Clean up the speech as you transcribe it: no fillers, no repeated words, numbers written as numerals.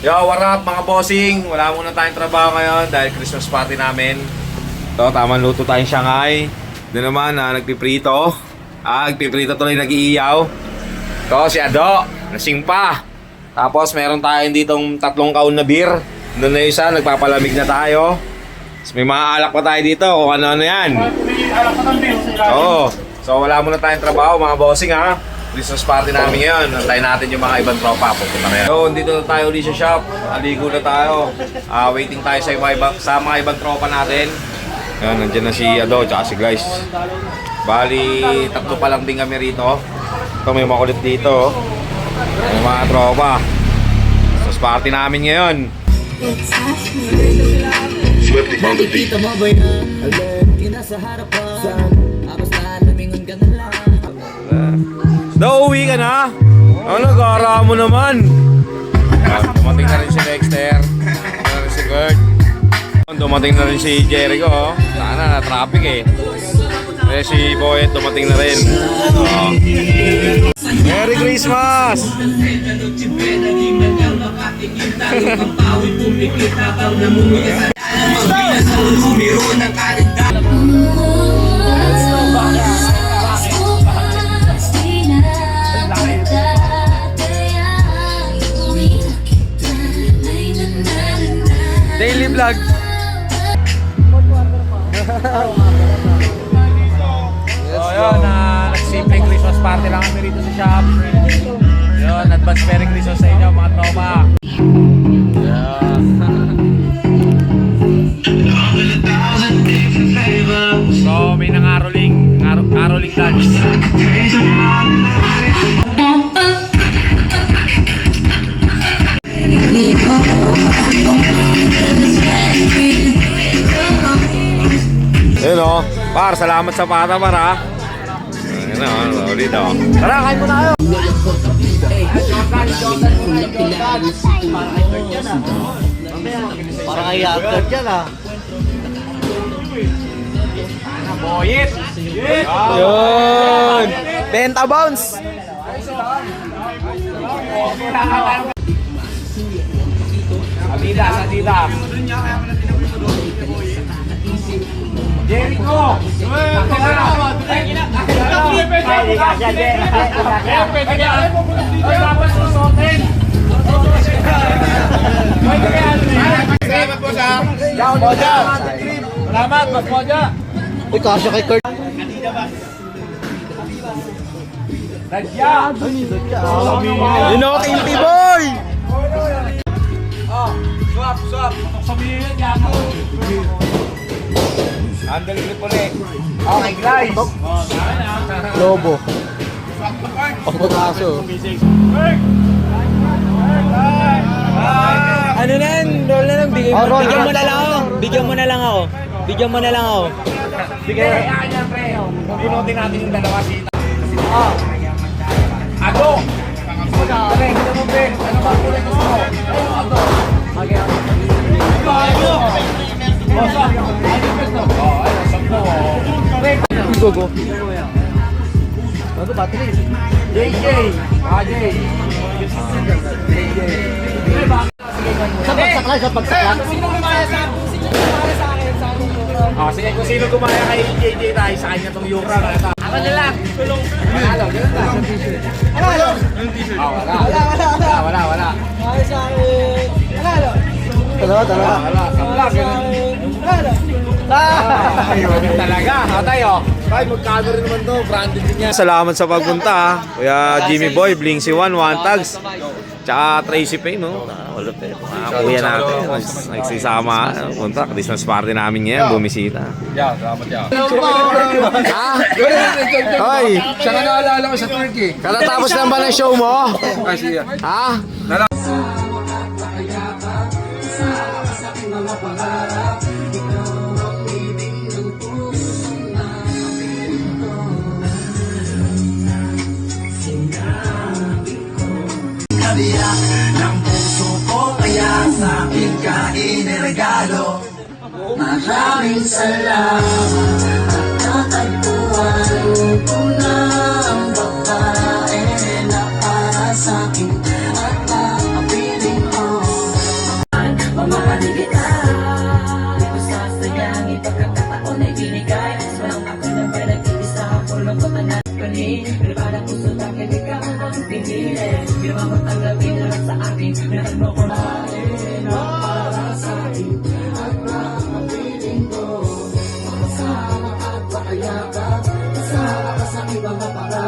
Yo, what up mga bossing? Wala muna tayong trabaho ngayon dahil Christmas party namin. Ito, tamang luto tayong Shanghai. Doon naman, nagpiprito. Nagpiprito tuloy, nag-iiyaw. Ito, si Ado, nasing pa. Tapos, meron tayong ditong 3 kaun na beer. Doon na isa, nagpapalamig na tayo. Tapos, may mga alak pa tayo dito, kung ano-ano yan. Oo. So, wala muna tayong trabaho mga bossing ha. Christmas party namin ngayon. Nantayin natin yung mga ibang tropa. Pupunta na yan. So, dito na tayo ulit sa shop. Aligo na tayo. Waiting tayo sa mga ibang tropa natin. Ayan, nandiyan na si Ado, tsaka si Guys. Bali, 3 pa lang din kami rito. Ito, may makulit dito. May mga tropa. Christmas party namin ngayon. Swiftly on the beat. Uwi ka na? Ano, gara mo naman. Dumating na rin si Dexter. Dumating na rin si Kurt. Dumating na rin si Jericho. Sana na traffic eh. Eh si Boyet dumating na rin. Merry Christmas! Daily vlog. So yun, nagsimpleng Christmas party lang kami rito sa shop. Yun, advance Merry Christmas sa inyo mga tropa. So may nangaroling dance. Yun o, par, salamat sa pata par ha. Yun o, ulit o. Tara, kain mo na kayo. Parang kay Yagard yan ah. Boyet! Yun! Benta bounce! Adida. Jericho! Salamat, Mas Moja! Uy, kasya kay Kurt. Radya! Yun o, Kimpi Boy! Swap! Sabihin yan, Yago! Handle grip ulit. Okay, guys! Lobo. Ang pag-aso. Ano na yan? Roll na lang. Bigyan mo na lang ako. Bigyan mo na lang ako. Sige, yan, pre. Pinutin natin yung dalawa sita. Ado! Pre, kita mo, pre. Ano ba kulay gusto mo? Ado! Okay. Ado! Go. Bago battery. JJ! JJ! Sa pagsakla. Sige, kung sino gumaya kay JJ tayo, sa kanya itong Yura. Ako na lang! Tulong! Wala! Ayun talaga. Tayo. Ay, magkano rin naman to. Branded din yan. Salamat sa pagpunta. Kuya Jimmy Boy, Bling C1, One Tags. Tsaka Tracy Payne, no? Wala pa. Mga kuya natin. Nagsisama. Punta. Christmas party namin ngayon. Bumisita. Yeah, salamat yan. Hoy! Siya nga naalala ko sa Turkey. Katatapos lang ba ng show mo? Ay, siya. Ha? Kabiyak ng puso ko kaya sa akin ka iniregalo. Maraming salamat at natagpuan ko na ang babae na para sa akin at nakapiling ko. sa atin. Meron mo ko para sa akin. At nakapiling ko, makasama at makayakap. Kasama ka sa ibang mapagay.